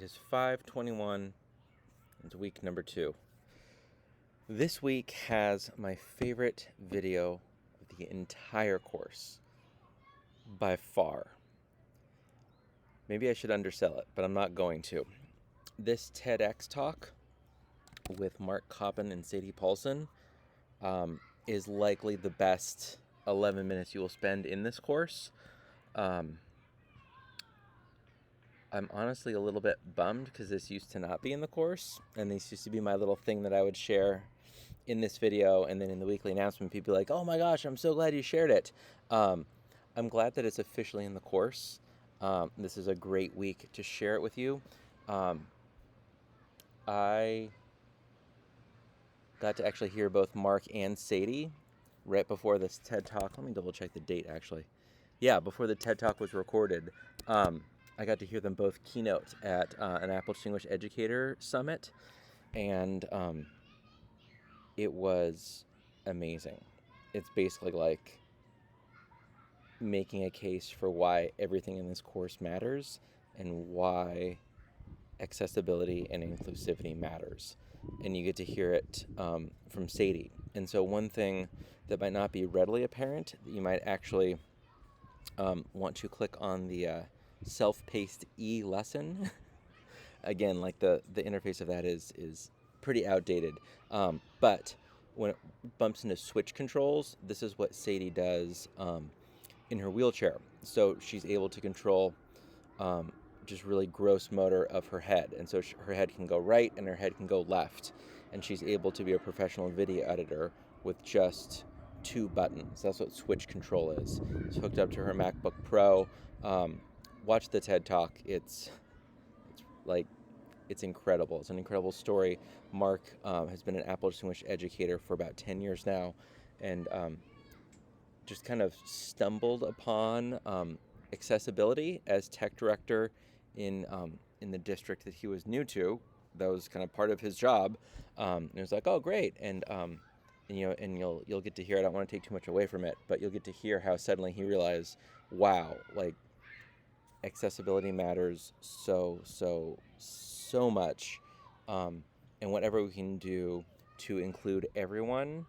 is 5/21. It's week number 2. This week has my favorite video of the entire course by far. Maybe I should undersell it, but I'm not going to. This TEDx talk with Mark Coppin and Sadie Paulson is likely the best 11 minutes you will spend in this course. I'm honestly a little bit bummed because this used to not be in the course, and this used to be my little thing that I would share in this video, and then in the weekly announcement people be like, oh my gosh, I'm so glad you shared it. I'm glad that it's officially in the course. This is a great week to share it with you. I got to actually hear both Mark and Sadie right before this TED Talk. Let me double check the date actually. Yeah, before the TED Talk was recorded. I got to hear them both keynote at an Apple Distinguished Educator Summit, and it was amazing. It's basically like making a case for why everything in this course matters and why accessibility and inclusivity matters. And you get to hear it from Sadie. And so one thing that might not be readily apparent, that you might actually want to click on the self-paced e-lesson. Again, like the interface of that is pretty outdated. But when it bumps into switch controls, this is what Sadie does in her wheelchair. So she's able to control just really gross motor of her head. And so her head can go right and her head can go left. And she's able to be a professional video editor with just 2 buttons. That's what switch control is. It's hooked up to her MacBook Pro. Watch the TED Talk. It's incredible. It's an incredible story. Mark has been an Apple Distinguished Educator for about 10 years now, and just kind of stumbled upon accessibility as tech director in the district that he was new to. That was kind of part of his job. And it was like, oh, great. And you'll get to hear. I don't want to take too much away from it, but you'll get to hear how suddenly he realized, wow, like accessibility matters so much, and whatever we can do to include everyone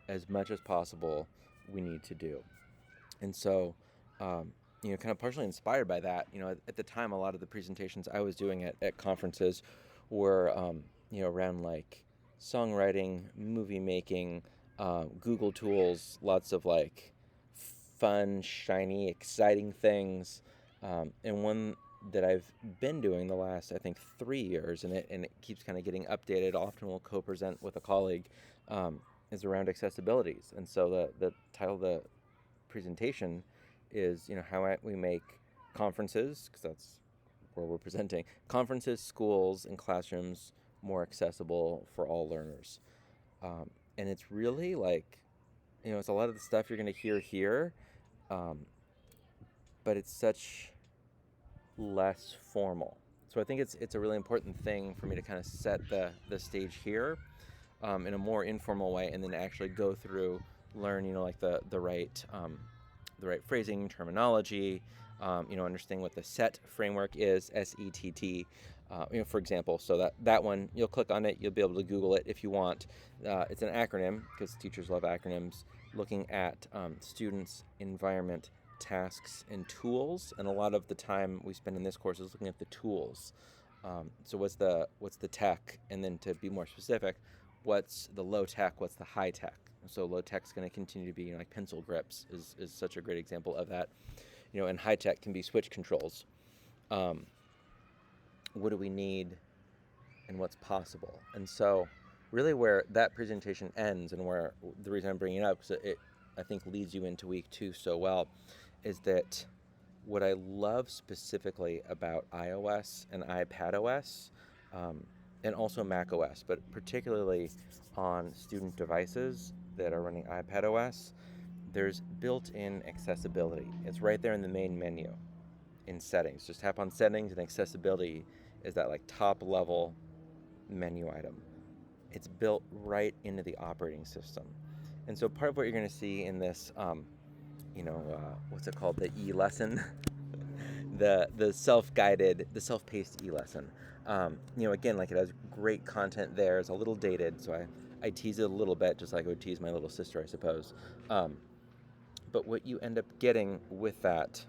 as much as possible, we need to do. And so, kind of partially inspired by that, at the time, a lot of the presentations I was doing at conferences were, around like songwriting, movie making, Google tools, lots of like fun, shiny, exciting things. And one that I've been doing the last, I think, 3 years, and it keeps kind of getting updated. Often we'll co-present with a colleague, is around accessibilities. And so the title of the presentation is, how might we make conferences, because that's where we're presenting, conferences, schools, and classrooms more accessible for all learners. And it's really like, it's a lot of the stuff you're going to hear here, but it's such less formal. So I think it's a really important thing for me to kind of set the stage here in a more informal way, and then actually go through, learn, like the right phrasing, terminology, understanding what the SET framework is, SETT, for example. So that one, you'll click on it, you'll be able to Google it if you want. It's an acronym, because teachers love acronyms, looking at students, environment, tasks, and tools. And a lot of the time we spend in this course is looking at the tools. So what's the tech, and then to be more specific, what's the low tech, what's the high tech. So low tech is going to continue to be, like pencil grips is such a great example of that. And high tech can be switch controls. What do we need and what's possible? And so really where that presentation ends, and where the reason I'm bringing it up, because it I think leads you into week 2 so well, is that what I love specifically about iOS and iPadOS, and also macOS, but particularly on student devices that are running iPadOS, there's built-in accessibility. It's right there in the main menu in settings. Just tap on settings, and accessibility is that like top level menu item. It's built right into the operating system. And so part of what you're going to see in this, what's it called, the e-lesson the self-guided, the self-paced e-lesson. Again, like, it has great content there. It's a little dated, so I tease it a little bit, just like I would tease my little sister, I suppose. But what you end up getting with that,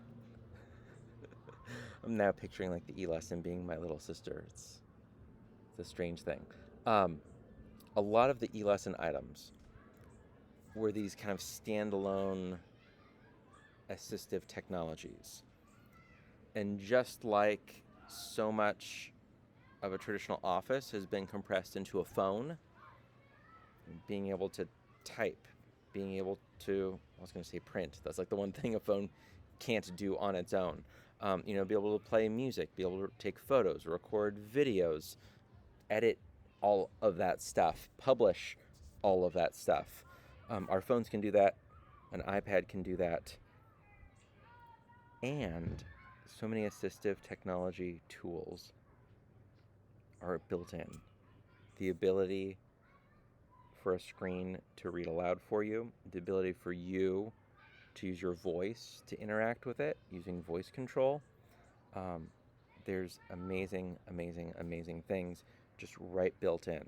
I'm now picturing like the e-lesson being my little sister. It's a strange thing. A lot of the e-lesson items were these kind of standalone assistive technologies. And just like so much of a traditional office has been compressed into a phone, being able to type, being able to, I was going to say print. That's like the one thing a phone can't do on its own. Be able to play music, be able to take photos, record videos, edit all of that stuff, publish all of that stuff. Our phones can do that. An iPad can do that. And so many assistive technology tools are built in. The ability for a screen to read aloud for you, the ability for you to use your voice to interact with it using voice control. There's amazing, amazing, amazing things just right built in.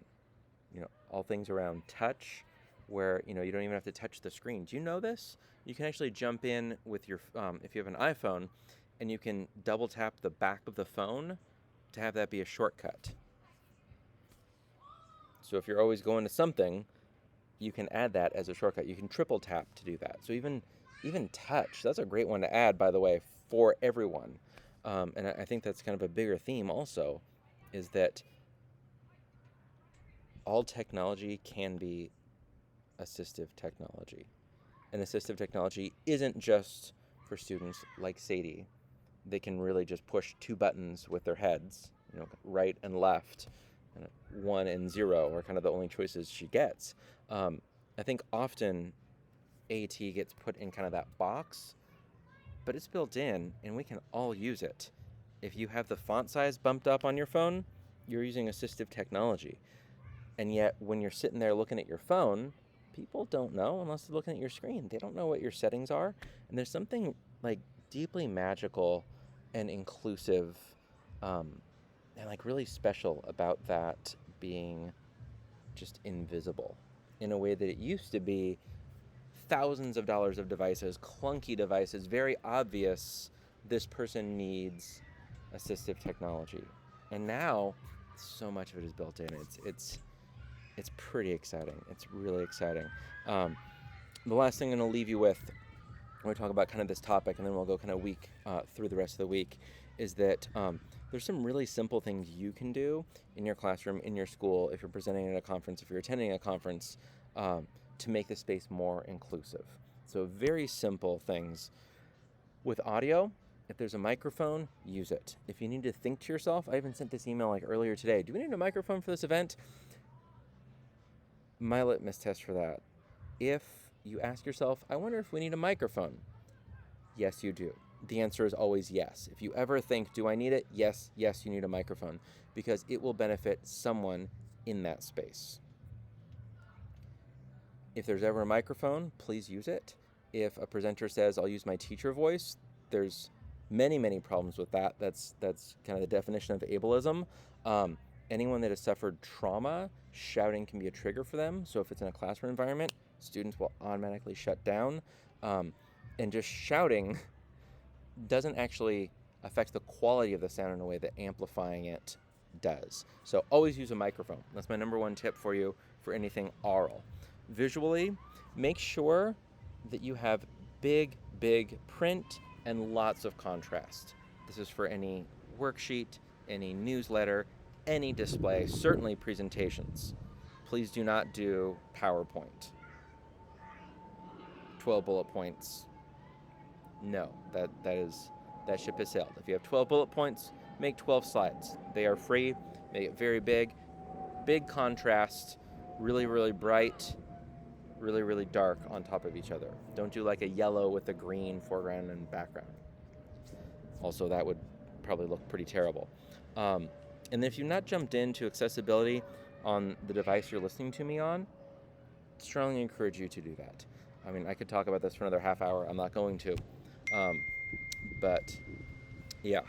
All things around touch, where you don't even have to touch the screen. Do you know this? You can actually jump in with your, if you have an iPhone, and you can double tap the back of the phone to have that be a shortcut. So if you're always going to something, you can add that as a shortcut. You can triple tap to do that. So even touch, that's a great one to add, by the way, for everyone. And I think that's kind of a bigger theme also, is that all technology can be assistive technology. And assistive technology isn't just for students like Sadie. They can really just push two buttons with their heads, right and left, and 1 and 0 are kind of the only choices she gets. I think often AT gets put in kind of that box, but it's built in and we can all use it. If you have the font size bumped up on your phone, you're using assistive technology. And yet when you're sitting there looking at your phone, people don't know unless they're looking at your screen. They don't know what your settings are. And there's something like deeply magical and inclusive and like really special about that being just invisible in a way that it used to be thousands of dollars of devices, clunky devices, very obvious this person needs assistive technology. And now so much of it is built in. It's pretty exciting. It's really exciting. The last thing I'm going to leave you with when we talk about kind of this topic, and then we'll go kind of week through the rest of the week, is that there's some really simple things you can do in your classroom, in your school, if you're presenting at a conference, if you're attending a conference, to make the space more inclusive. So very simple things. With audio, if there's a microphone, use it. If you need to think to yourself, I even sent this email like earlier today. Do we need a microphone for this event? My litmus test for that. If you ask yourself, I wonder if we need a microphone. Yes, you do. The answer is always yes. If you ever think, do I need it? Yes, you need a microphone, because it will benefit someone in that space. If there's ever a microphone, please use it. If a presenter says, I'll use my teacher voice, there's many, many problems with that. That's kind of the definition of ableism. Anyone that has suffered trauma, shouting can be a trigger for them. So if it's in a classroom environment, students will automatically shut down. And just shouting doesn't actually affect the quality of the sound in a way that amplifying it does. So always use a microphone. That's my number one tip for you for anything aural. Visually, make sure that you have big print and lots of contrast. This is for any worksheet, any newsletter, any display, certainly presentations. Please do not do PowerPoint. 12 bullet points. No, that ship has sailed. If you have 12 bullet points, make 12 slides. They are free. Make it very big contrast, really bright, really dark on top of each other. Don't do like a yellow with a green foreground and background. Also, that would probably look pretty terrible. And if you've not jumped into accessibility on the device you're listening to me on, strongly encourage you to do that. I could talk about this for another half hour. I'm not going to. But Yeah.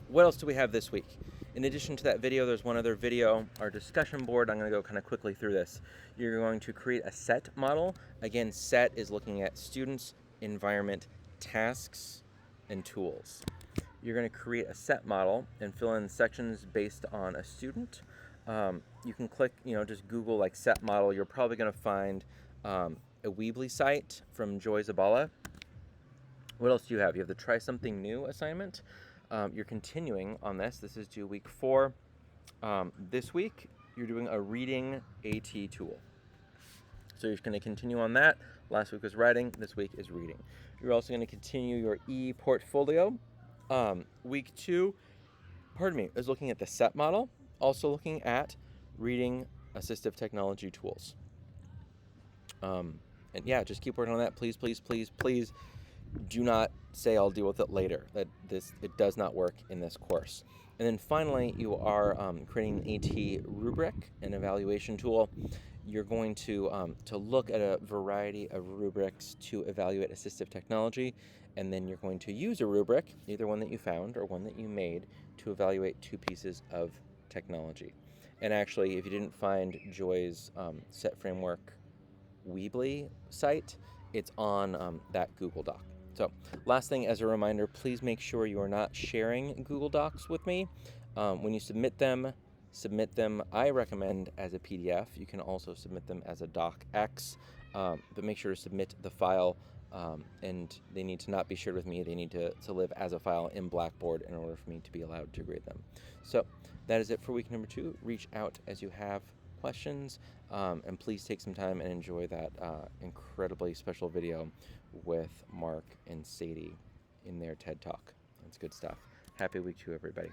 What else do we have this week? In addition to that video, there's one other video, our discussion board. I'm going to go kind of quickly through this. You're going to create a set model. Again, set is looking at students, environment, tasks, and tools. You're going to create a set model and fill in sections based on a student. You can click, just Google like set model. You're probably going to find a Weebly site from Joy Zabala. What else do you have? You have the Try Something New assignment. You're continuing on this. This is due week 4. This week, you're doing a reading AT tool. So you're going to continue on that. Last week was writing. This week is reading. You're also going to continue your e-portfolio. Week 2, is looking at the set model. Also looking at reading assistive technology tools. And yeah, just keep working on that. Please, please, please, please. Do not say I'll deal with it later. It does not work in this course. And then finally, you are creating an AT rubric, an evaluation tool. You're going to look at a variety of rubrics to evaluate assistive technology, and then you're going to use a rubric, either one that you found or one that you made, to evaluate 2 pieces of technology. And actually, if you didn't find Joy's Set Framework Weebly site, it's on that Google Doc. So last thing as a reminder, please make sure you are not sharing Google Docs with me. When you submit them, I recommend as a PDF. You can also submit them as a docx, but make sure to submit the file, and they need to not be shared with me. They need to live as a file in Blackboard in order for me to be allowed to grade them. So that is it for week number 2. Reach out as you have questions, and please take some time and enjoy that incredibly special video with Mark and Sadie in their TED Talk. That's good stuff. Happy week 2, everybody.